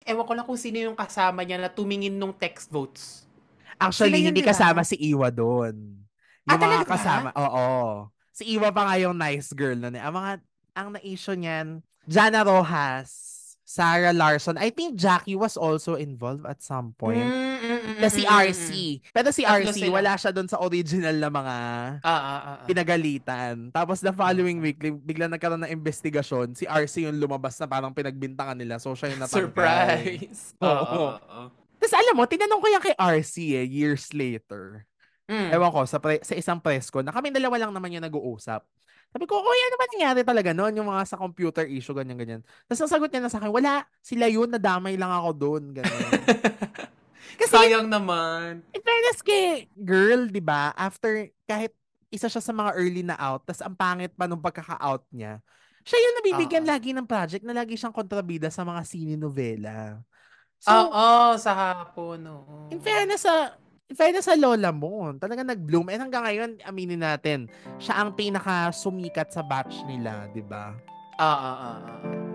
ewan ko lang kung sino yung kasama niya na tumingin nung text votes. Sila Actually, yun, hindi di kasama ba? si Iwa doon. Ah, Yung mga talaga kasama, ba? oo. Si Iwa pa nga yung nice girl nun eh. Ang na-issue niyan, Jana Rojas, Sarah Larson. I think Jackie was also involved at some point. Na si Mm. RC. Pero si Tatlo RC, sila. wala siya doon sa original na mga Ah, ah, ah, ah. pinagalitan. Tapos the following Oo. week, bigla nagkaroon ng investigasyon. Si RC yung lumabas na parang pinagbintangan nila. So siya yung natanggal. Surprise! Oo, Oo. oo. Tapos alam mo, tinanong ko yan kay RC years later. Mm. Ewan ko, sa isang press ko, na kami dalawa lang naman yung nag-uusap. Sabi ko, Kuya, ano ba nangyari talaga noon? Yung mga sa computer issue, ganyan-ganyan. Tapos ang sagot niya na sa akin, wala, sila yun, nadamay lang ako doon, ganun. Kasi Sayang naman. in fairness kay girl, di ba, after, kahit isa siya sa mga early na out, tas ang pangit pa nung pagkaka-out niya, siya yung nabibigyan Oo. lagi ng project na lagi siyang kontrabida sa mga sine-novela. So, Oo, sa hapon, oo. in fairness sa lola mo, talagang nag-bloom. And hanggang ngayon, aminin natin, siya ang pinaka sumikat sa batch nila, di ba? Oo, oo, oo.